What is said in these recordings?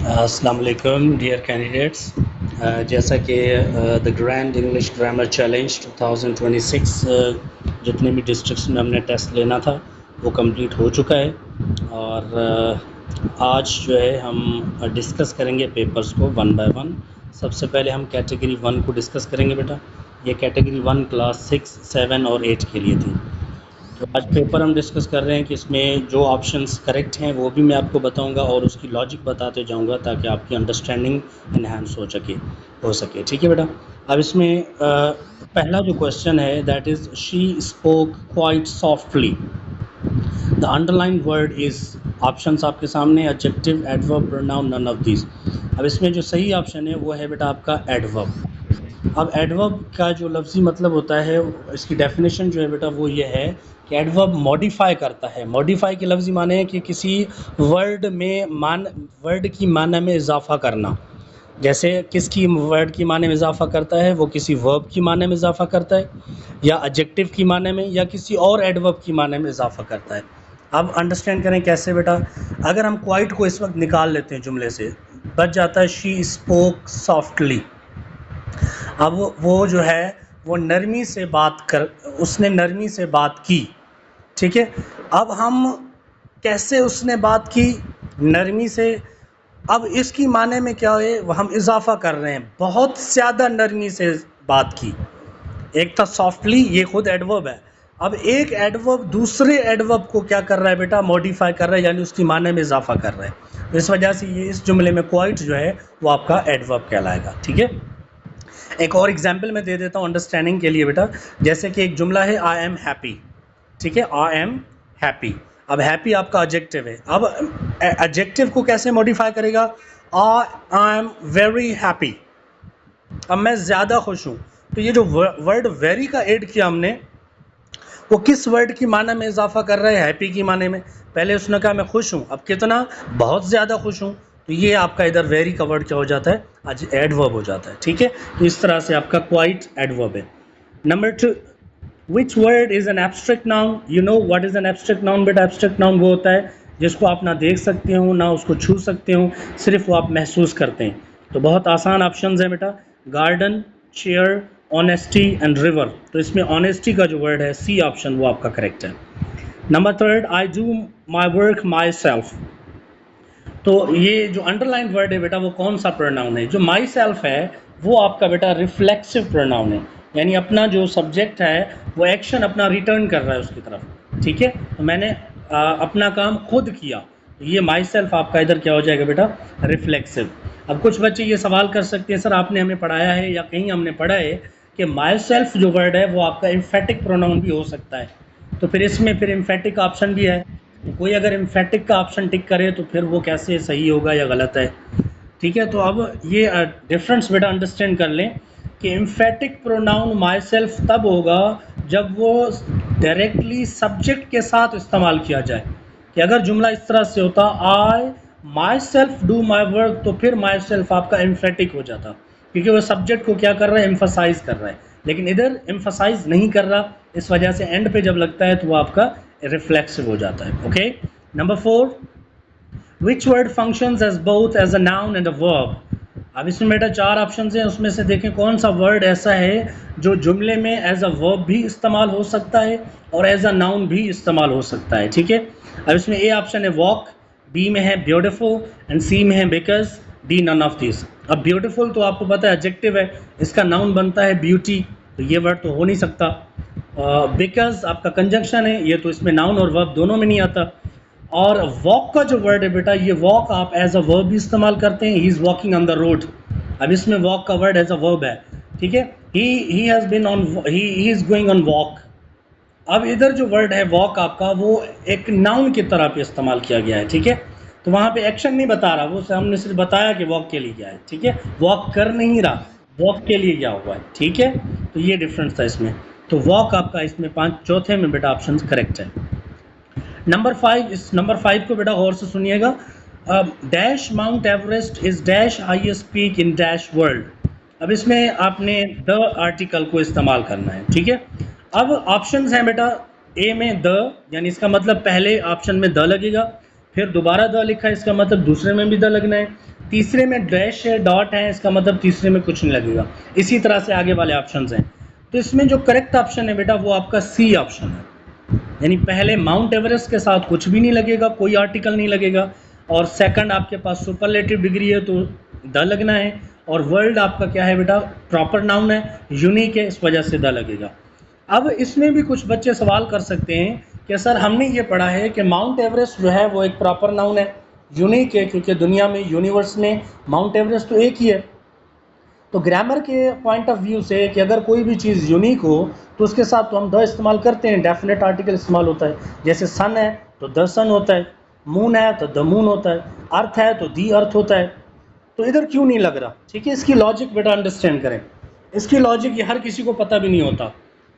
अस्सलाम वालेकुम dear candidates. जैसा कि the grand English grammar challenge 2026 जितने भी डिस्ट्रिक्ट्स में हमने टेस्ट लेना था वो कंप्लीट हो चुका है। और आज जो है हम डिस्कस करेंगे पेपर्स को वन बाय वन। सबसे पहले हम कैटेगरी 1 को डिस्कस करेंगे बेटा। ये कैटेगरी 1 क्लास 6, 7 और 8 के लिए थी। तो आज पेपर हम डिस्कस कर रहे हैं कि इसमें जो ऑप्शंस करेक्ट हैं वो भी मैं आपको बताऊंगा और उसकी लॉजिक बताते जाऊंगा ताकि आपकी अंडरस्टैंडिंग इन्हांस हो सके। ठीक है बेटा। अब इसमें पहला जो क्वेश्चन है that is she spoke quite softly. The underline word is, options आपके सामने, adjective, adverb, pronoun, none of this. अब इसमें जो सही ऑप्शन है वो है बेटा आपका एडवर्ब। अब एडवर्ब का जो लफ्ज़ी मतलब होता है, इसकी डेफिनेशन जो है बेटा वो ये है कि एडवर्ब मॉडिफाई करता है। मॉडिफाई के लफ्ज़ी माने हैं कि किसी वर्ड की माने में इजाफा करना। जैसे किसकी वर्ड की माने में इजाफा करता है, वो किसी वर्ब की माने में इजाफा करता है, या एडजेक्टिव की माने में, या किसी और एडवर्ब की माने में इजाफा करता है। अब अंडरस्टैंड करें कैसे बेटा। अगर हम क्वाइट को इस वक्त निकाल लेते हैं जुमले से, बच जाता है शी स्पोक सॉफ्टली। अब वो जो है वो नरमी से उसने नरमी से बात की। ठीक है। अब हम कैसे उसने बात की, नरमी से। अब इसकी माने में क्या है, हम इजाफा कर रहे हैं, बहुत ज़्यादा नरमी से बात की। एक था सॉफ्टली, ये खुद एडवर्ब है। अब एक एडवर्ब दूसरे एडवर्ब को क्या कर रहा है बेटा, मॉडिफाई कर रहा है, यानी उसकी माने में इजाफा कर रहा है। तो इस वजह से ये इस जुमले में क्वाइट जो है वो आपका एडवर्ब कहलाएगा। ठीक है। एक और एग्जाम्पल मैं दे देता हूँ अंडरस्टैंडिंग के लिए बेटा। जैसे कि एक जुमला है आई एम हैप्पी। ठीक है, आई एम हैप्पी। अब हैप्पी आपका एडजेक्टिव है। अब एडजेक्टिव को कैसे मॉडिफाई करेगा, आई एम वेरी हैप्पी। अब मैं ज़्यादा खुश हूँ। तो ये जो वर्ड वेरी का ऐड किया हमने, वो किस वर्ड की माने में इजाफा कर रहा है, हैप्पी की माने में। पहले उसने कहा मैं खुश हूँ, अब कितना, बहुत ज़्यादा खुश हूँ। तो ये आपका इधर वेरी का वर्ड क्या हो जाता है, आज एडवर्ब हो जाता है। ठीक है। तो इस तरह से आपका क्वाइट एडवर्ब है। Number 2, which word is an abstract noun. You know what is an abstract noun बेटा। एब्स्ट्रैक्ट नाउन वो होता है जिसको आप ना देख सकते हो ना उसको छू सकते हो, सिर्फ वो आप महसूस करते हैं। तो बहुत आसान ऑप्शंस है बेटा, garden, chair, honesty and river. तो इसमें ऑनेस्टी का जो वर्ड है सी ऑप्शन वो आपका करेक्ट है। Number 3, I do my work my self. तो ये जो अंडरलाइन वर्ड है बेटा वो कौन सा प्रोनाउन है, जो माई सेल्फ है वो आपका बेटा रिफ्लेक्सिव प्रोनाउन है, यानी अपना जो सब्जेक्ट है वो एक्शन अपना रिटर्न कर रहा है उसकी तरफ। ठीक है। तो मैंने अपना काम खुद किया, तो ये माई सेल्फ आपका इधर क्या हो जाएगा बेटा, रिफ्लेक्सिव। अब कुछ बच्चे ये सवाल कर सकते हैं सर आपने हमें पढ़ाया है या कहीं हमने पढ़ा है कि माई सेल्फ जो वर्ड है वो आपका एम्फेटिक प्रोनाउन भी हो सकता है। तो फिर इसमें फिर एम्फेटिक ऑप्शन भी है। तो कोई अगर एम्फेटिक का ऑप्शन टिक करे तो फिर वो कैसे सही होगा या गलत है। ठीक है। तो अब ये डिफरेंस बेटा अंडरस्टैंड कर लें कि एम्फेटिक प्रोनाउन माई सेल्फ तब होगा जब वो डायरेक्टली सब्जेक्ट के साथ इस्तेमाल किया जाए। कि अगर जुमला इस तरह से होता I myself do my work, तो फिर माई सेल्फ आपका एम्फेटिक हो जाता, क्योंकि वो सब्जेक्ट को क्या कर रहा है, एम्फसाइज कर रहा है। लेकिन इधर एम्फसाइज नहीं कर रहा, इस वजह से एंड पे जब लगता है तो वो आपका रिफ्लेक्सिव हो जाता है। Okay. Number 4, which word functions as both as a noun and a verb. अब इसमें बेटा 4 ऑप्शन हैं, उसमें से देखें कौन सा वर्ड ऐसा है जो जुमले में एज अ वर्ब भी इस्तेमाल हो सकता है और एज अ नाउन भी इस्तेमाल हो सकता है। ठीक है। अब इसमें ए ऑप्शन है वॉक, बी में है ब्यूटीफुल एंड सी में है because, D none of this. अब ब्यूटीफुल तो आपको पता है एडजेक्टिव है, इसका नाउन बनता है ब्यूटी, तो ये वर्ड तो हो नहीं सकता। बिकॉज आपका कंजंक्शन है, ये तो इसमें नाउन और वर्ब दोनों में नहीं आता। और वॉक का जो वर्ड है बेटा, ये वॉक आप एज अ वर्ब भी इस्तेमाल करते हैं, he is walking on the road. अब इसमें वॉक का वर्ड एज अ वर्ब है। ठीक है। He has been on, he is going on walk. अब इधर जो वर्ड है वॉक आपका, वो एक नाउन की तरह पे इस्तेमाल किया गया है। ठीक है। तो वहाँ पे एक्शन नहीं बता रहा, वो हमने सिर्फ बताया कि वॉक के लिए गया है। ठीक है। वॉक कर नहीं रहा, वॉक के लिए गया हुआ है। ठीक है। तो ये डिफरेंस था इसमें। तो वॉक आपका इसमें 5 चौथे में बेटा ऑप्शन करेक्ट है। नंबर 5, इस नंबर 5 को बेटा गौर से सुनिएगा। Dash mount Everest is dash highest peak in dash world. अब इसमें आपने द आर्टिकल को इस्तेमाल करना है। ठीक है। अब ऑप्शंस हैं बेटा, ए में द, यानी इसका मतलब पहले ऑप्शन में द लगेगा, फिर दोबारा द लिखा है, इसका मतलब दूसरे में भी द लगना है, तीसरे में डैश है, डॉट है, इसका मतलब तीसरे में कुछ नहीं लगेगा। इसी तरह से आगे वाले ऑप्शंस हैं। तो इसमें जो करेक्ट ऑप्शन है बेटा वो आपका सी ऑप्शन है, यानी पहले माउंट एवरेस्ट के साथ कुछ भी नहीं लगेगा, कोई आर्टिकल नहीं लगेगा, और सेकंड आपके पास सुपरलेटिव डिग्री है तो द लगना है, और वर्ल्ड आपका क्या है बेटा, प्रॉपर नाउन है, यूनिक है, इस वजह से द लगेगा। अब इसमें भी कुछ बच्चे सवाल कर सकते हैं कि सर हमने ये पढ़ा है कि माउंट एवरेस्ट जो है वो एक प्रॉपर नाउन है, यूनिक है, क्योंकि दुनिया में यूनिवर्स में माउंट एवरेस्ट तो एक ही है। तो ग्रामर के पॉइंट ऑफ व्यू से कि अगर कोई भी चीज़ यूनिक हो तो उसके साथ तो हम द इस्तेमाल करते हैं, डेफिनेट आर्टिकल इस्तेमाल होता है। जैसे सन है तो द सन होता है, मून है तो द मून होता है, अर्थ है तो दी अर्थ होता है। तो इधर क्यों नहीं लग रहा? ठीक है, इसकी लॉजिक बेटा अंडरस्टैंड करें। इसकी लॉजिक ये हर किसी को पता भी नहीं होता,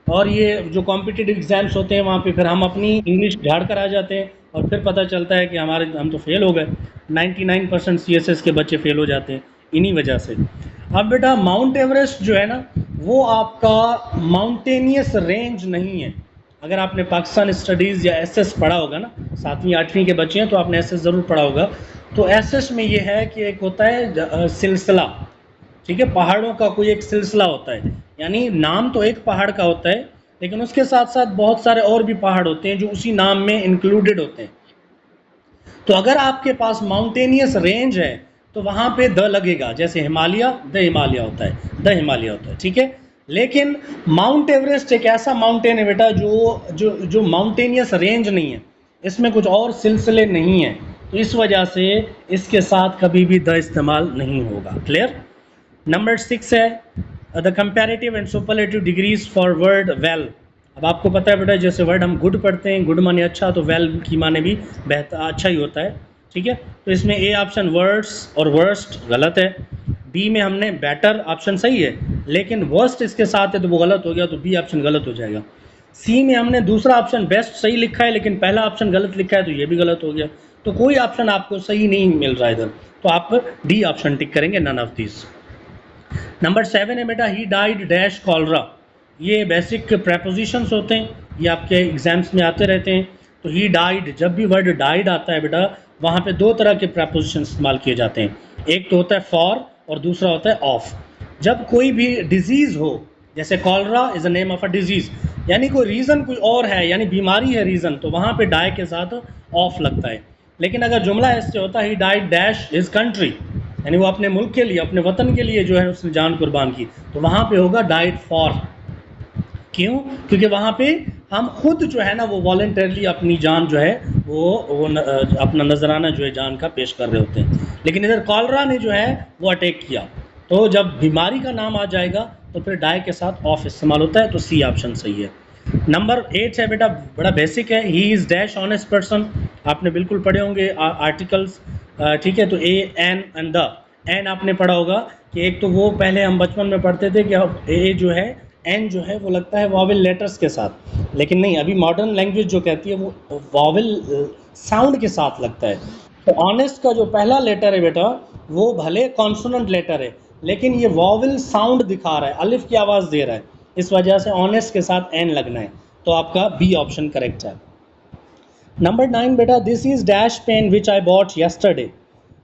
और ये जो कॉम्पिटिटिव एग्जाम्स होते हैं वहाँ पे फिर हम अपनी इंग्लिश झाड़ कर आ जाते हैं, और फिर पता चलता है कि हम तो फेल हो गए। 99% CSS के बच्चे फेल हो जाते हैं इन्हीं वजह से। अब बेटा माउंट एवरेस्ट जो है ना वो आपका माउंटेनियस रेंज नहीं है। अगर आपने पाकिस्तान स्टडीज़ या SS पढ़ा होगा ना, 7वीं 8वीं के बच्चे हैं तो आपने SS ज़रूर पढ़ा होगा। तो SS में ये है कि एक होता है सिलसिला, ठीक है, पहाड़ों का कोई एक सिलसिला होता है, यानी नाम तो एक पहाड़ का होता है लेकिन उसके साथ साथ बहुत सारे और भी पहाड़ होते हैं जो उसी नाम में इंक्लूडेड होते हैं। तो अगर आपके पास माउंटेनियस रेंज है तो वहाँ पे द लगेगा, जैसे हिमालय द हिमालय होता है, द हिमालय होता है, ठीक है। लेकिन माउंट एवरेस्ट एक ऐसा माउंटेन है बेटा जो जो जो माउंटेनियस रेंज नहीं है, इसमें कुछ और सिलसिले नहीं है, तो इस वजह से इसके साथ कभी भी द इस्तेमाल नहीं होगा। क्लियर? नंबर 6 है the comparative and superlative degrees for word well. अब आपको पता है बेटा जैसे वर्ड हम गुड पढ़ते हैं, गुड माने अच्छा, तो वेल की माने भी बेहतर अच्छा ही होता है, ठीक है। तो इसमें ए ऑप्शन वर्ड्स और वर्स्ट गलत है, बी में हमने बेटर ऑप्शन सही है लेकिन वर्स्ट इसके साथ है तो वो गलत हो गया, तो बी ऑप्शन गलत हो जाएगा। सी में हमने दूसरा ऑप्शन बेस्ट सही लिखा है लेकिन पहला ऑप्शन गलत लिखा है तो ये भी गलत हो गया, तो कोई ऑप्शन आपको सही नहीं मिल रहा है इधर, तो आप डी ऑप्शन टिक करेंगे, नन ऑफ दिस। नंबर 7 है बेटा ही डाइड डैश कॉलरा। ये बेसिक प्रेपोजिशंस होते हैं, ये आपके एग्जाम्स में आते रहते हैं। तो ही डाइड, जब भी वर्ड डाइड आता है बेटा वहाँ पे दो तरह के प्रेपोजिशन इस्तेमाल किए जाते हैं, एक तो होता है फॉर और दूसरा होता है ऑफ। जब कोई भी डिजीज़ हो, जैसे cholera is a name of a disease, यानी कोई रीज़न कोई और है, यानी बीमारी है रीज़न, तो वहाँ पे डाई के साथ ऑफ लगता है। लेकिन अगर जुमला ऐसे होता है he died dash his country, यानी वो अपने मुल्क के लिए, अपने वतन के लिए जो है उसने जान कुर्बान की, तो वहाँ पे होगा डाइड फॉर। क्यों? क्योंकि वहाँ पे हम खुद जो है ना वो वॉलंटरली अपनी जान जो है वो अपना नजराना जो है जान का पेश कर रहे होते हैं। लेकिन इधर कॉलरा ने जो है वो अटैक किया, तो जब बीमारी का नाम आ जाएगा तो फिर डाई के साथ ऑफ इस्तेमाल होता है, तो सी ऑप्शन सही है। नंबर 8 है बेटा, बड़ा बेसिक है, he is dash honest person. आपने बिल्कुल पढ़े होंगे आर्टिकल्स, ठीक है। तो A N and the, N आपने पढ़ा होगा कि एक तो वो पहले हम बचपन में पढ़ते थे कि ए जो है एन जो है वो लगता है वॉवेल लेटर्स के साथ, लेकिन नहीं, अभी मॉडर्न लैंग्वेज जो कहती है वो वॉवेल साउंड के साथ लगता है। तो ऑनेस्ट का जो पहला लेटर है बेटा वो भले कॉन्सोनेंट लेटर है लेकिन ये वॉवेल साउंड दिखा रहा है, अलिफ की आवाज़ दे रहा है, इस वजह से ऑनेस्ट के साथ एन लगना है, तो आपका बी ऑप्शन करेक्ट है। नंबर 9 बेटा, this is dash pen which I bought yesterday.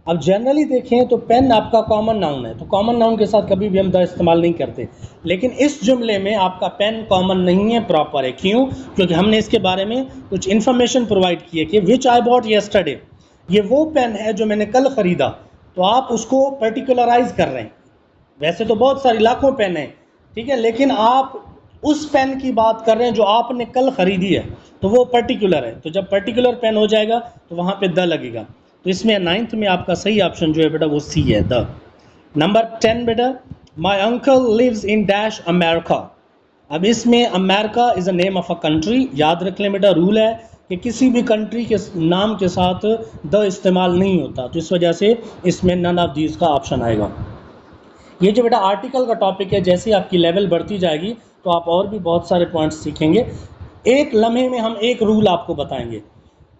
अब जनरली देखें तो पेन आपका कॉमन नाउन है, तो कॉमन नाउन के साथ कभी भी हम द इस्तेमाल नहीं करते, लेकिन इस जुमले में आपका पेन कॉमन नहीं है, प्रॉपर है। क्यों? क्योंकि हमने इसके बारे में कुछ इन्फॉर्मेशन प्रोवाइड की है कि विच आई बॉट येस्टरडे, ये वो पेन है जो मैंने कल ख़रीदा, तो आप उसको पर्टिकुलराइज कर रहे हैं। वैसे तो बहुत सारी लाखों पेन हैं, ठीक है, लेकिन आप उस पेन की बात कर रहे हैं जो आपने कल ख़रीदी है, तो वो पर्टिकुलर है। तो जब पर्टिकुलर पेन हो जाएगा तो वहाँ पे द लगेगा, तो इसमें 9th में आपका सही ऑप्शन जो है बेटा वो सी है, द। नंबर 10 बेटा, my uncle lives in dash America. अब इसमें America is a name of a country, याद रख लें बेटा, रूल है कि किसी भी कंट्री के नाम के साथ द इस्तेमाल नहीं होता, तो इस वजह से इसमें नन ऑफ दीज का ऑप्शन आएगा। ये जो बेटा आर्टिकल का टॉपिक है, जैसे आपकी लेवल बढ़ती जाएगी तो आप और भी बहुत सारे पॉइंट्स सीखेंगे। एक लम्हे में हम एक रूल आपको बताएंगे,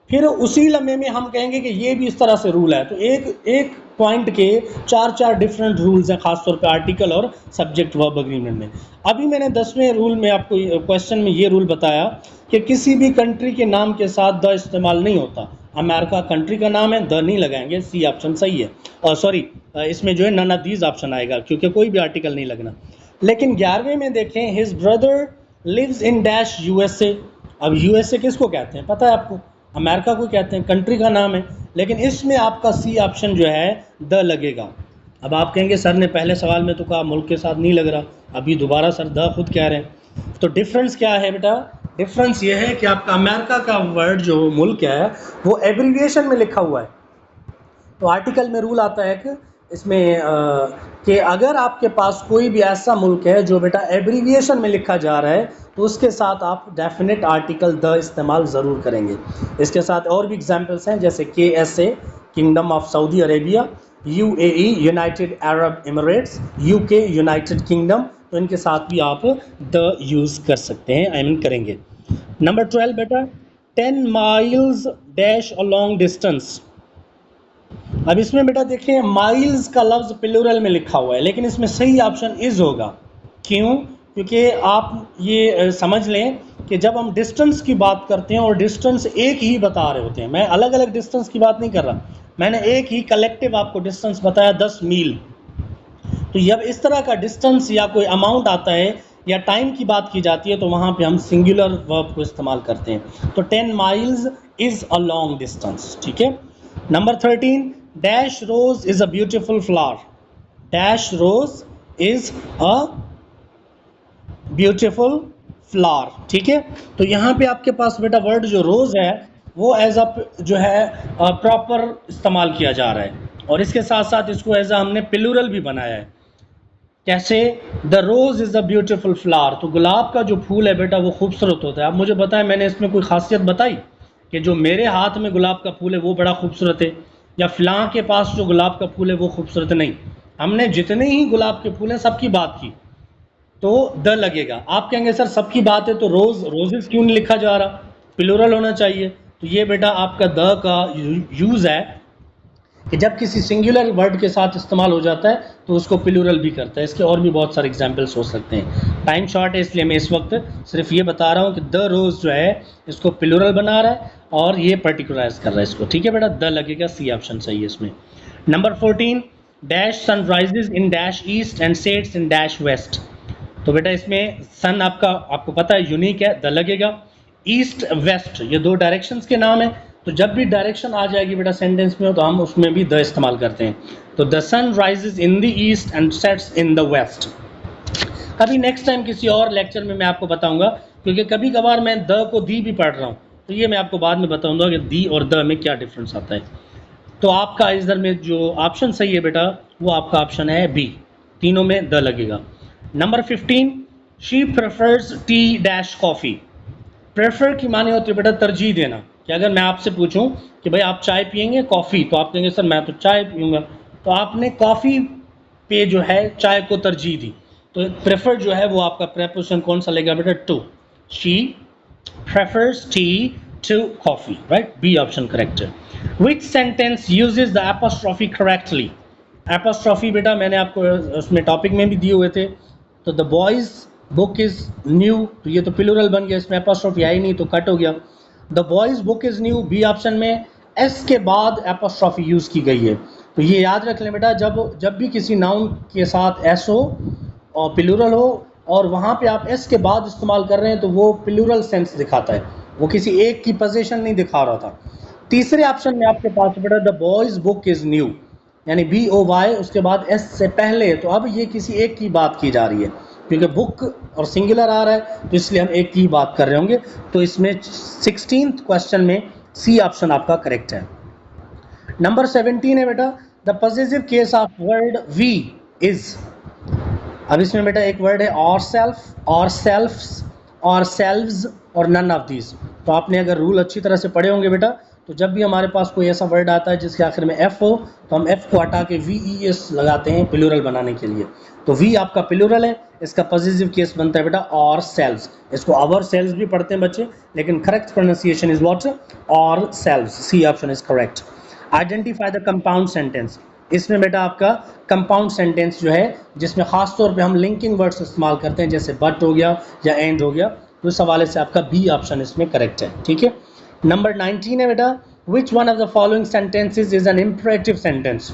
फिर उसी लम्हे में हम कहेंगे कि ये भी इस तरह से रूल है, तो एक एक पॉइंट के 4 डिफरेंट रूल्स हैं, खासतौर पे आर्टिकल और सब्जेक्ट वर्ब एग्रीमेंट में। अभी मैंने 10वें रूल में आपको क्वेश्चन में ये रूल बताया कि किसी भी कंट्री के नाम के साथ द इस्तेमाल नहीं होता, अमेरिका कंट्री का नाम है, द नहीं लगाएंगे, सी ऑप्शन सही है। और सॉरी, इसमें जो है नन ऑफ दीज ऑप्शन आएगा क्योंकि कोई भी आर्टिकल नहीं लगना। लेकिन 11वें में देखें, his brother lives in dash USA. अब यूएसए किसको कहते हैं पता है आपको? अमेरिका को कहते हैं, कंट्री का नाम है। लेकिन इसमें आपका सी ऑप्शन जो है द लगेगा। अब आप कहेंगे सर ने पहले सवाल में तो कहा मुल्क के साथ नहीं लग रहा, अभी दोबारा सर द खुद कह रहे हैं। तो डिफरेंस क्या है बेटा? डिफरेंस ये है कि आपका अमेरिका का वर्ड जो मुल्क है वो एब्रीविएशन में लिखा हुआ है। तो आर्टिकल में रूल आता है कि इसमें कि अगर आपके पास कोई भी ऐसा मुल्क है जो बेटा एब्रीविएशन में लिखा जा रहा है तो उसके साथ आप डेफिनेट आर्टिकल द इस्तेमाल ज़रूर करेंगे। इसके साथ और भी एग्जांपल्स हैं जैसे KSA kingdom of Saudi Arabia, UAE United Arab Emirates, UK United kingdom, तो इनके साथ भी आप द यूज़ कर सकते हैं, आई मीन करेंगे। नंबर 12 बेटा, 10 miles dash a long distance. अब इसमें बेटा देखिए माइल्स का लफ्ज़ प्लूरल में लिखा हुआ है, लेकिन इसमें सही ऑप्शन इज़ होगा। क्यों? क्योंकि आप ये समझ लें कि जब हम डिस्टेंस की बात करते हैं और डिस्टेंस एक ही बता रहे होते हैं, मैं अलग अलग डिस्टेंस की बात नहीं कर रहा, मैंने एक ही कलेक्टिव आपको डिस्टेंस बताया 10 मील। तो जब इस तरह का डिस्टेंस या कोई अमाउंट आता है या टाइम की बात की जाती है तो वहाँ पे हम सिंगुलर वर्ब को इस्तेमाल करते हैं। तो 10 miles is a long distance, ठीक है। Number 13, dash rose is a beautiful flower. Dash rose is a beautiful flower, ठीक है। तो यहाँ पे आपके पास बेटा वर्ड जो रोज़ है वो एज अ जो है प्रॉपर इस्तेमाल किया जा रहा है, और इसके साथ साथ इसको एज अ हमने प्लूरल भी बनाया है। कैसे? The rose is a beautiful flower. तो गुलाब का जो फूल है बेटा वो खूबसूरत होता है। आप मुझे बताएं, मैंने इसमें कोई खासियत बताई कि जो मेरे हाथ में गुलाब का फूल है वो बड़ा खूबसूरत है, या फ़लाँ के पास जो गुलाब का फूल है वो खूबसूरत नहीं। हमने जितने ही गुलाब के फूल हैं सबकी बात की, तो द लगेगा। आप कहेंगे सर सबकी बात है तो रोजेस क्यों नहीं लिखा जा रहा, प्लूरल होना चाहिए। तो ये बेटा आपका द का यूज़ है कि जब किसी सिंगुलर वर्ड के साथ इस्तेमाल हो जाता है तो उसको प्लूरल भी करता है। इसके और भी बहुत सारे एग्जांपल्स हो सकते हैं। टाइम शॉर्ट है इसलिए मैं इस वक्त सिर्फ ये बता रहा हूँ कि द रोज़ जो है इसको प्लूरल बना रहा है और ये पर्टिकुलराइज कर रहा है इसको, ठीक है बेटा। द लगेगा, सी ऑप्शन सही है इसमें। Number 14, dash sun rises in dash east and sets in dash west. तो बेटा इसमें सन आपको पता है यूनिक है, द लगेगा। ईस्ट वेस्ट ये दो डायरेक्शंस के नाम है, तो जब भी डायरेक्शन आ जाएगी बेटा सेंटेंस में तो हम उसमें भी द इस्तेमाल करते हैं। तो the sun rises in the east and sets in the west. कभी नेक्स्ट टाइम किसी और लेक्चर में मैं आपको बताऊंगा, क्योंकि कभी कभार मैं द को दी भी पढ़ रहा हूँ, तो ये मैं आपको बाद में बताऊंगा कि दी और द में क्या डिफरेंस आता है। तो आपका इधर में जो ऑप्शन सही है बेटा वो आपका ऑप्शन है बी, तीनों में द लगेगा। Number 15, she prefers T dash coffee. Prefer की माने होती है बेटा तरजीह देना, कि अगर मैं आपसे पूछूं कि भाई आप चाय पियेंगे कॉफ़ी, तो आप कहेंगे सर मैं तो चाय पीऊँगा, तो आपने कॉफ़ी पे जो है चाय को तरजीह दी। तो प्रेफर जो है वो आपका प्रेपोजिशन कौन सा लेगा बेटा? Two. She prefers tea to coffee, right, B option correct है। Which sentence uses the apostrophe correctly. Apostrophe बेटा मैंने आपको उसमें टॉपिक में भी दिए हुए थे। तो the boys book is new, तो ये तो प्लूरल बन गया, इसमें एपोस्ट्रॉफी आई नहीं तो कट हो गया। The boys book is new, B option में एस के बाद एपोस्ट्रॉफी यूज़ की गई है। तो ये याद रख लें बेटा, जब भी किसी नाउन के साथ एस हो और प्लूरल हो और वहाँ पे आप एस के बाद इस्तेमाल कर रहे हैं तो वो प्लूरल सेंस दिखाता है, वो किसी एक की पोजीशन नहीं दिखा रहा था। तीसरे ऑप्शन में आपके पास बेटा the boys book is new, यानी BOY उसके बाद एस से पहले, तो अब ये किसी एक की बात की जा रही है, क्योंकि बुक और सिंगुलर आ रहा है तो इसलिए हम एक की बात कर रहे होंगे। तो इसमें 16th क्वेश्चन में सी ऑप्शन आपका करेक्ट है। नंबर 17 है बेटा the positive case of word we is. अब इसमें बेटा एक वर्ड है और सेल्फ और सेल्फ्स और सेल्व्स और नन ऑफ दीज। तो आपने अगर रूल अच्छी तरह से पढ़े होंगे बेटा, तो जब भी हमारे पास कोई ऐसा वर्ड आता है जिसके आखिर में एफ हो तो हम एफ को हटा के VES लगाते हैं प्लूरल बनाने के लिए। तो वी आपका प्लूरल है, इसका पॉजिटिव केस बनता है बेटा और सेल्व्स। इसको आवर सेल्व्स भी पढ़ते हैं बच्चे, लेकिन correct pronunciation is what? Ourselves, C option is correct. Identify the compound sentence. इसमें बेटा आपका कंपाउंड सेंटेंस जो है जिसमें खास तौर पे हम लिंकिंग वर्ड्स इस्तेमाल करते हैं, जैसे बट हो गया या एंड हो गया, तो इस हवाले से आपका बी ऑप्शन इसमें करेक्ट है, ठीक है। नंबर 19 है बेटा which one of the following sentences is an imperative sentence.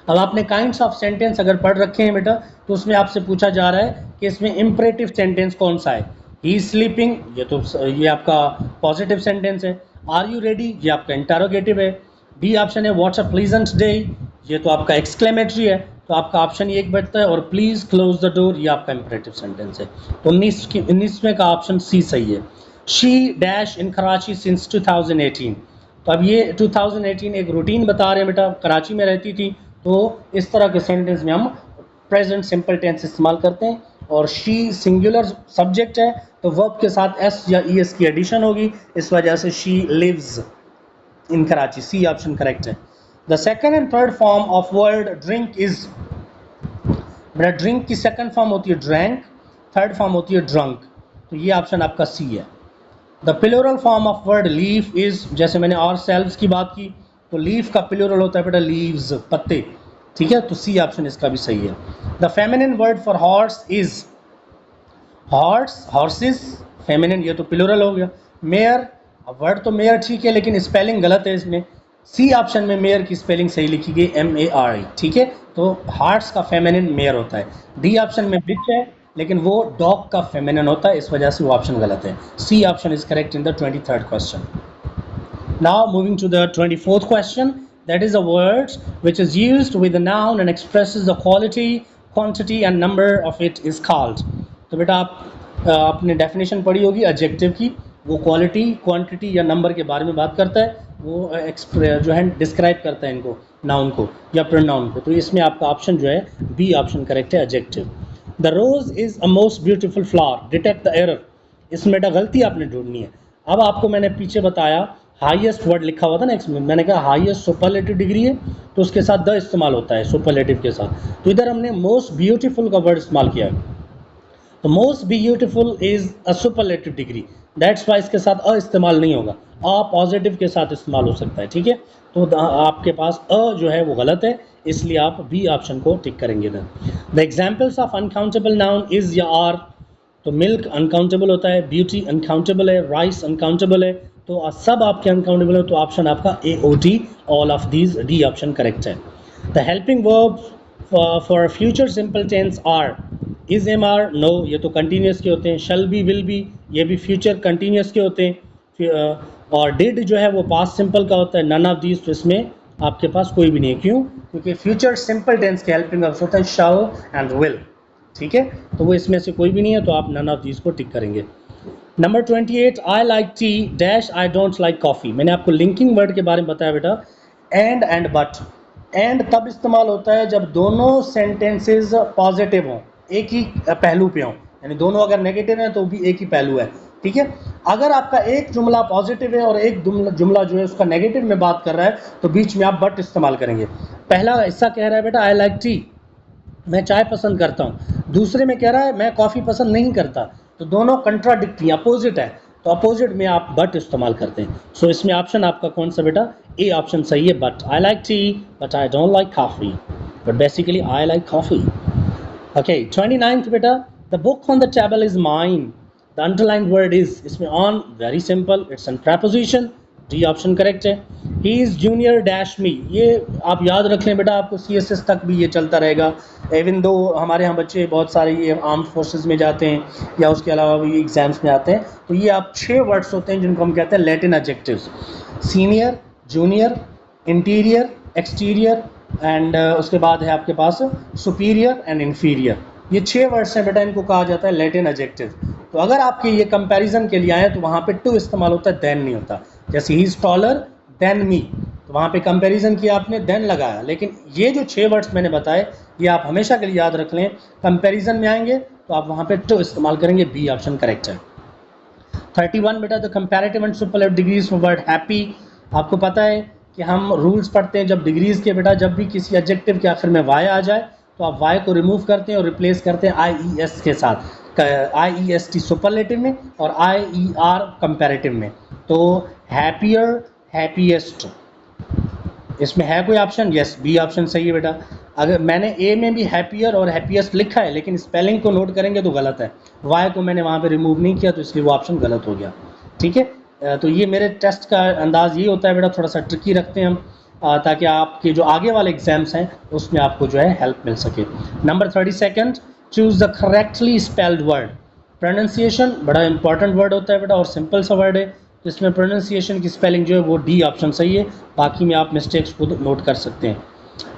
अब आपने काइंड्स ऑफ सेंटेंस अगर पढ़ रखे हैं बेटा तो उसमें आपसे पूछा जा रहा है कि इसमें इम्परेटिव सेंटेंस कौन सा है। ही इज स्लीपिंग, ये आपका पॉजिटिव सेंटेंस है। आर यू रेडी, ये आपका इंटरोगेटिव है। डी ऑप्शन है व्हाट्स अ प्लीजेंट डे, ये तो आपका एक्सक्लेमेटरी है, तो आपका ऑप्शन एक बैठता है। और प्लीज क्लोज द डोर, ये आपका इम्परेटिव सेंटेंस है। तो 19वें का ऑप्शन सी सही है। She dash in Karachi since 2018, तो अब ये 2018 एक रूटीन बता रहे हैं बेटा, कराची में रहती थी, तो इस तरह के सेंटेंस में हम प्रेजेंट सिंपल टेंस इस्तेमाल करते हैं। और शी सिंगुलर सब्जेक्ट है तो वर्ब के साथ एस या ई एस की एडिशन होगी, इस वजह से she lives in Karachi, C option correct है। The second and third form of word drink is, बेटा ड्रिंक की सेकंड फॉर्म होती है ड्रैंक, थर्ड फॉर्म होती है ड्रंक, तो ये ऑप्शन आपका सी है। The plural form of word leaf is, जैसे मैंने और सेल्व्स की बात की, तो लीफ का प्लूरल होता है बेटा लीव्स, पत्ते, ठीक है, तो सी ऑप्शन इसका भी सही है। The feminine word for horse is horse, horses feminine, ये तो प्लूरल हो गया। मेयर, वर्ड तो मेयर ठीक है लेकिन स्पेलिंग गलत है इसमें, सी ऑप्शन में मेयर की स्पेलिंग सही लिखी गई MARE, ठीक है, तो हार्ट्स का फेमिनिन मेयर होता है। डी ऑप्शन में बिच है लेकिन वो डॉग का फेमिनिन होता है, इस वजह से वो ऑप्शन गलत है। C option is correct in the 23rd question. Now moving to the 24th question, that is a word which is used with a noun and expresses the quality, quantity and number of it is called। तो बेटा आपने definition पढ़ी होगी adjective की, वो quality, quantity या number के बारे में बात करता है, वो जो है डिस्क्राइब करता है इनको, नाउन को या प्रोनाउन को। तो इसमें आपका ऑप्शन जो है बी ऑप्शन करेक्ट है, adjective. The rose is a most beautiful flower, detect the error, इसमें बेटा गलती आपने ढूंढनी है। अब आपको मैंने पीछे बताया हाईएस्ट वर्ड लिखा हुआ था ना, इसमें मैंने कहा हाईएस्ट सुपरलेटिव डिग्री है तो उसके साथ द इस्तेमाल होता है सुपरलेटिव के साथ, तो इधर हमने मोस्ट ब्यूटीफुल का वर्ड इस्तेमाल किया है। तो most beautiful is a superlative degree, that's why इसके साथ अ इस्तेमाल नहीं होगा, अ पॉजिटिव के साथ इस्तेमाल हो सकता है, ठीक है। तो आपके पास अ जो है वो गलत है, इसलिए आप बी ऑप्शन को टिक करेंगे इधर। The examples of uncountable noun is या आर, तो मिल्क अनकाउंटेबल होता है, ब्यूटी अनकाउंटेबल है, राइस अनकाउंटेबल है, तो सब आपके अनकाउंटेबल है, तो ऑप्शन आपका AOT, all of these, D option correct है। The helping verb for future simple tense are, is MR, no, ये तो कंटिन्यूस के होते हैं। शल बी, विल बी, ये भी फ्यूचर कंटिन्यूस के होते हैं। और डिड जो है वो पास्ट सिंपल का होता है। नन ऑफ दीज, तो इसमें आपके पास कोई भी नहीं है, क्यों? क्योंकि फ्यूचर सिंपल टेंस के हेल्पिंग वर्ब्स होते हैं शल एंड विल, ठीक है, तो वो इसमें से कोई भी नहीं है, तो आप नन ऑफ दीज को टिक करेंगे। Number 28, I like T dash I don't like coffee, मैंने आपको लिंकिंग वर्ड के बारे में बताया बेटा, एंड बट। एंड तब इस्तेमाल होता है जब दोनों सेंटेंसेस पॉजिटिव हों, एक ही पहलू पे हों, यानी दोनों अगर नेगेटिव हैं तो भी एक ही पहलू है, ठीक है। अगर आपका एक जुमला पॉजिटिव है और एक जुमला जो है उसका नेगेटिव में बात कर रहा है तो बीच में आप बट इस्तेमाल करेंगे। पहला हिस्सा कह रहा है बेटा आई लाइक टी, मैं चाय पसंद करता हूँ, दूसरे में कह रहा है मैं कॉफ़ी पसंद नहीं करता, तो दोनों कंट्राडिक्टरी अपोजिट है, तो अपोजिट में आप बट इस्तेमाल करते हैं। सो इसमें ऑप्शन आपका कौन सा बेटा? ए ऑप्शन सही है, but. I like tea but I don't like coffee, but basically I like coffee. Okay, 29th बेटा, the book on the table is mine, the underlined word is, इसमें on very simple, it's an preposition, D option correct है। He is junior dash me, ये आप याद रख लें बेटा, आपको CSS तक भी ये चलता रहेगा, इवन दो हमारे यहाँ बच्चे बहुत सारे ये आर्म्ड फोर्सेस में जाते हैं या उसके अलावा भी एग्जाम्स में आते हैं, तो ये आप 6 वर्ड्स होते हैं जिनको हम कहते हैं Latin adjectives, senior, junior, interior, exterior and उसके बाद है आपके पास सुपीरियर एंड इन्फीरियर, ये 6 वर्ड्स हैं बेटा, इनको कहा जाता है लैटिन एडजेक्टिव। तो अगर आपके ये कंपैरिजन के लिए आए तो वहाँ पे टू इस्तेमाल होता है, देन नहीं होता। जैसे he is taller than me, तो वहाँ पे कंपैरिजन किया आपने, देन लगाया, लेकिन ये जो 6 वर्ड्स मैंने बताए ये आप हमेशा के लिए याद रख लें, कंपैरिजन में आएंगे तो आप वहाँ पे टू इस्तेमाल करेंगे, बी ऑप्शन करेक्ट है। 31 बेटा, the comparative and superlative degrees for word happy, आपको पता है कि हम रूल्स पढ़ते हैं जब डिग्रीज़ के बेटा, जब भी किसी एडजेक्टिव के आखिर में वाई आ जाए तो आप वाई को रिमूव करते हैं और रिप्लेस करते हैं IES के साथ, IEST सुपरलेटिव में और IER कंपैरेटिव में। तो हैप्पियर, हैप्पीएस्ट, इसमें है कोई ऑप्शन? यस, बी ऑप्शन सही है बेटा। अगर मैंने ए में भी हैप्पियर और हैप्पीएस्ट लिखा है लेकिन स्पेलिंग को नोट करेंगे तो गलत है, वाई को मैंने वहाँ पे रिमूव नहीं किया तो इसलिए वो ऑप्शन गलत हो गया, ठीक है। तो ये मेरे टेस्ट का अंदाज़ ये होता है बेटा, थोड़ा सा ट्रिकी रखते हैं हम, ताकि आपके जो आगे वाले एग्जाम्स हैं उसमें आपको जो है हेल्प मिल सके। Number 32, choose the correctly spelled word. Pronunciation बड़ा इंपॉर्टेंट वर्ड होता है बेटा, और सिंपल सा वर्ड है, तो इसमें प्रोनाउंसिएशन की स्पेलिंग जो है वो डी ऑप्शन सही है, बाकी में आप मिस्टेक्स खुद नोट कर सकते हैं।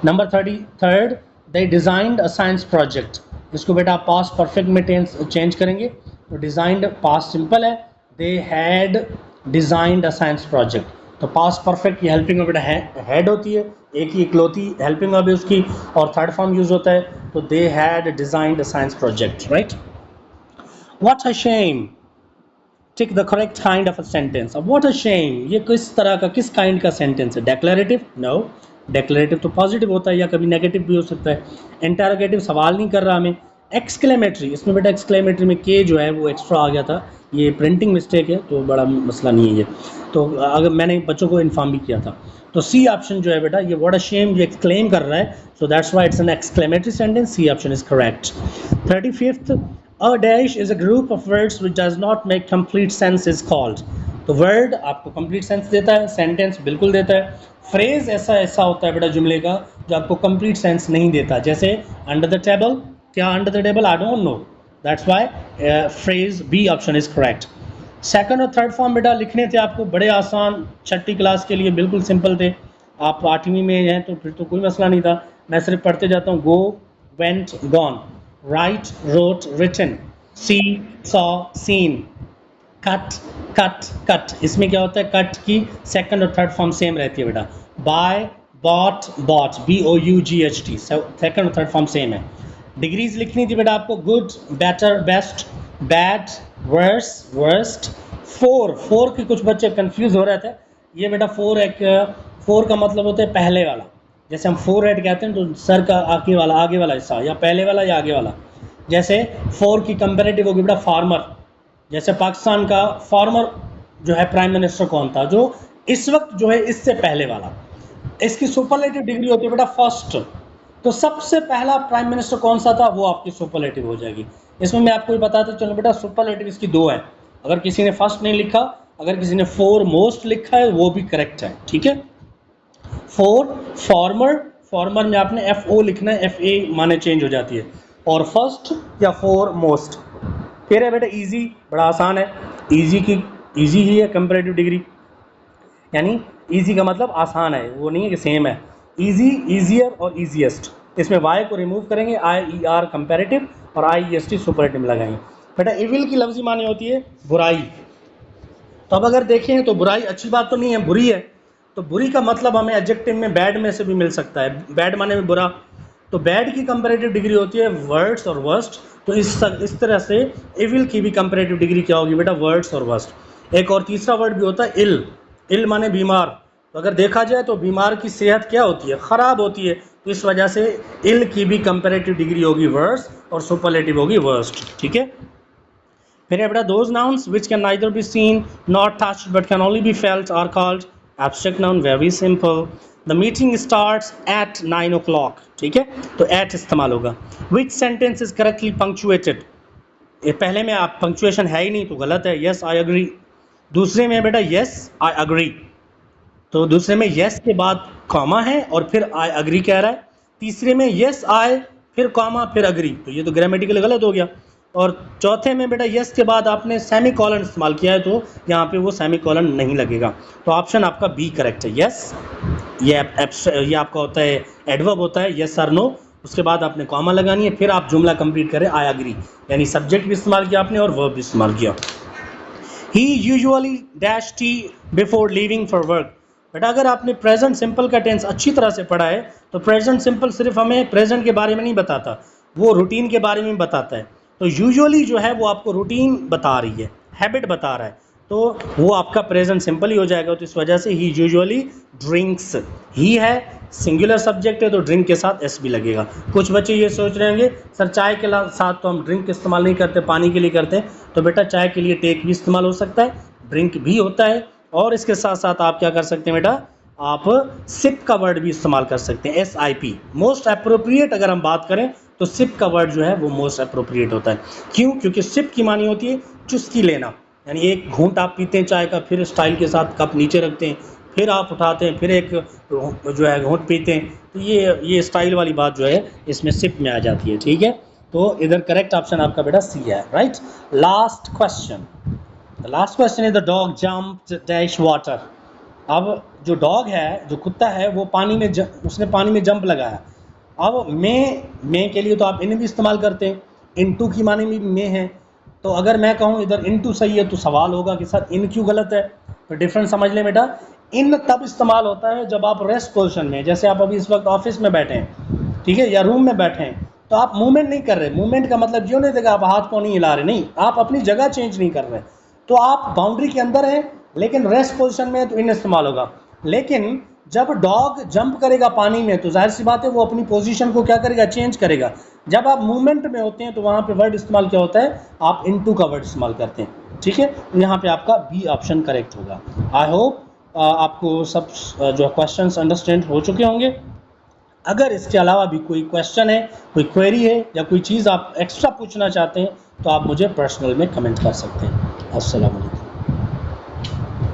Number 33, they designed a science project. इसको बेटा आप पास्ट परफेक्ट में चेंज करेंगे, तो डिज़ाइंड पास्ट सिंपल है, they had designed a science project, तो पास्ट परफेक्ट की हेल्पिंग वर्ब बेटा हैड होती है, एक ही इकलौती हेल्पिंग वर्ब है उसकी, और थर्ड फॉर्म यूज़ होता है, तो they had designed a science project, right. What a Shem, tick the correct kind of a sentence. अब व्हाट अ शेम ये किस तरह का, किस काइंड का सेंटेंस है? डेक्लरेटिव? नो, डेक्लरेटिव तो पॉजिटिव होता है या कभी नेगेटिव भी हो सकता है। इंटरोगेटिव सवाल नहीं कर रहा हमें। एक्सक्लेमेटरी, इसमें बेटा एक्सक्लेमेटरी में के जो है वो एक्स्ट्रा आ गया था, ये प्रिंटिंग मिस्टेक है, तो बड़ा मसला नहीं है ये, तो अगर मैंने बच्चों को इन्फॉर्म भी किया था। तो सी ऑप्शन जो है बेटा, ये व्हाट अ शेम ये एक्सक्लेम कर रहा है, so that's why it's an exclamatory sentence, C option is correct. 35th, a dash is a group of words which does not make complete sense is called। तो word आपको complete sense देता है, sentence बिल्कुल देता है, phrase ऐसा होता है बेटा जुमले का जो आपको कंप्लीट सेंस नहीं देता, जैसे अंडर द टेबल। क्या under the table? I don't know, that's why phrase B option is correct. Second और थर्ड फॉर्म बेटा लिखने थे आपको बड़े आसान, छठी क्लास के लिए बिल्कुल सिंपल थे, आप 8वीं में हैं तो फिर तो कोई मसला नहीं था, मैं सिर्फ पढ़ते जाता हूँ। Go, went, gone, write, wrote, written, see, saw, seen, cut, cut, cut. इसमें क्या होता है, कट की सेकंड और थर्ड फॉर्म सेम रहती है बेटा। Buy, bought, bought, BOUGHT, second और थर्ड फॉर्म सेम है। डिग्रीज लिखनी थी बेटा आपको, good, better, best, bad, worse, worst. Four की कुछ बच्चे कंफ्यूज हो रहे थे, ये बेटा फोर का मतलब होता है पहले वाला, जैसे हम फोर हेड कहते हैं तो सर का आगे वाला हिस्सा, या पहले वाला या आगे वाला। जैसे फोर की कंपेरेटिव होगी बेटा फार्मर, जैसे पाकिस्तान का फार्मर जो है प्राइम मिनिस्टर कौन था, जो इस वक्त जो है इससे पहले वाला। इसकी सुपरलेटिव डिग्री होती है बेटा फर्स्ट, तो सबसे पहला प्राइम मिनिस्टर कौन सा था वो आपकी सुपरलेटिव हो जाएगी। इसमें मैं आपको बताता चलूँ बेटा, सुपरलेटिव इसकी दो है, अगर किसी ने फर्स्ट नहीं लिखा, अगर किसी ने फोर मोस्ट लिखा है वो भी करेक्ट है, ठीक है। फोर फॉर्मर, फॉर्मर में आपने FO लिखना है, FA माने चेंज हो जाती है, और फर्स्ट या फोर मोस्ट। फिर है बेटा इजी, बड़ा आसान है, इजी की इजी ही है कंपैरेटिव डिग्री, यानी इजी का मतलब आसान है, वो नहीं है कि सेम है। इजी, इजियर और इजीएस्ट, इसमें वाई को रिमूव करेंगे, IER कंपैरेटिव और IEST सुपरलेटिव लगाएंगे। बेटा इविल की लफ्जी माने होती है बुराई, तो अब अगर देखें तो बुराई अच्छी बात तो नहीं है, बुरी है, तो बुरी का मतलब हमें एडजेक्टिव में बैड में से भी मिल सकता है, बैड माने में बुरा, तो बैड की कंपैरेटिव डिग्री होती है वर्ड्स और वर्स्ट, तो इस तरह से इविल की भी कंपैरेटिव डिग्री क्या होगी बेटा, वर्ड्स और वर्स्ट। एक और तीसरा वर्ड भी होता है इल, इल माने बीमार, तो अगर देखा जाए तो बीमार की सेहत क्या होती है, ख़राब होती है, तो इस वजह से इल की भी कंपैरेटिव डिग्री होगी वर्ड्स और सुपरलेटिव होगी वर्स्ट, ठीक है। फिर है बेटा those nouns which can neither be seen not touched but can only be felt are called abstract noun, very simple. The meeting starts at 9 o'clock, ठीक है, तो एट इस्तेमाल होगा। Which sentence is correctly punctuated, ये पहले में आप punctuation है ही नहीं तो गलत है, यस आई अग्री। दूसरे में बेटा यस आई अग्री, तो दूसरे में यस के बाद कॉमा है और फिर आई अग्री कह रहा है। तीसरे में यस आई फिर कॉमा फिर अग्री, तो ये तो ग्रामेटिकली गलत हो गया। और चौथे में बेटा यस के बाद आपने सेमी कॉलन इस्तेमाल किया है, तो यहाँ पे वो सेमी कॉलन नहीं लगेगा, तो ऑप्शन आपका बी करेक्ट है, यस। ये आपका होता है एडवर्ब होता है, यस और नो, उसके बाद आपने कॉमा लगानी है, फिर आप जुमला कंप्लीट करें आई अग्री, यानी सब्जेक्ट भी इस्तेमाल किया आपने और वर्ब भी इस्तेमाल किया। He usually dash tea before leaving for work, बेटा अगर आपने प्रेजेंट सिंपल का टेंस अच्छी तरह से पढ़ा है तो प्रेजेंट सिंपल सिर्फ हमें प्रेजेंट के बारे में नहीं बताता, वो रूटीन के बारे में बताता है। तो यूजुअली जो है वो आपको रूटीन बता रही है, हैबिट बता रहा है, तो वो आपका प्रेजेंट सिंपल ही हो जाएगा। तो इस वजह से ही यूजुअली ड्रिंक्स, ही है सिंगुलर सब्जेक्ट है तो ड्रिंक के साथ एस भी लगेगा। कुछ बच्चे ये सोच रहे होंगे सर चाय के साथ तो हम ड्रिंक इस्तेमाल नहीं करते, पानी के लिए करते हैं, तो बेटा चाय के लिए टेक भी इस्तेमाल हो सकता है, ड्रिंक भी होता है, और इसके साथ साथ आप क्या कर सकते हैं बेटा, आप सिप का वर्ड भी इस्तेमाल कर सकते हैं, SIP। मोस्ट अप्रोप्रिएट अगर हम बात करें तो सिप का वर्ड जो है वो मोस्ट अप्रोप्रिएट होता है। क्यों? क्योंकि सिप की मानी होती है चुस्की लेना, यानी एक घूंट आप पीते हैं चाय का, फिर स्टाइल के साथ कप नीचे रखते हैं, फिर आप उठाते हैं, फिर एक जो है घूंट पीते हैं, तो ये स्टाइल वाली बात जो है इसमें सिप में आ जाती है, ठीक है। तो इधर करेक्ट ऑप्शन आपका बेटा सी है, right. Last question, the last question is the dog jump dash water. अब जो डॉग है, जो कुत्ता है, वो पानी में उसने पानी में जंप लगाया। अब मैं के लिए तो आप इन भी इस्तेमाल करते हैं, इनटू की माने भी में है, तो अगर मैं कहूँ इधर इनटू सही है तो सवाल होगा कि सर इन क्यों गलत है। तो डिफरेंस समझ लें बेटा, इन तब इस्तेमाल होता है जब आप रेस्ट पोजीशन में, जैसे आप अभी इस वक्त ऑफिस में बैठे हैं, ठीक है, या रूम में बैठे हैं, तो आप मूवमेंट नहीं कर रहे। मूवमेंट का मतलब यूँ नहीं देगा आप हाथ को नहीं हिला रहे, नहीं, आप अपनी जगह चेंज नहीं कर रहे, तो आप बाउंड्री के अंदर हैं लेकिन रेस्ट पोजीशन में है, तो इन इस्तेमाल होगा। लेकिन जब डॉग जंप करेगा पानी में तो जाहिर सी बात है वो अपनी पोजीशन को क्या करेगा, चेंज करेगा। जब आप मूवमेंट में होते हैं तो वहाँ पे वर्ड इस्तेमाल क्या होता है, आप इनटू का वर्ड इस्तेमाल करते हैं, ठीक है। यहाँ पे आपका बी ऑप्शन करेक्ट होगा। आई होप आपको सब जो क्वेश्चंस अंडरस्टैंड हो चुके होंगे। अगर इसके अलावा भी कोई क्वेश्चन है, कोई क्वेरी है, या कोई चीज़ आप एक्स्ट्रा पूछना चाहते हैं तो आप मुझे पर्सनल में कमेंट कर सकते हैं। अस्सलाम वालेकुम।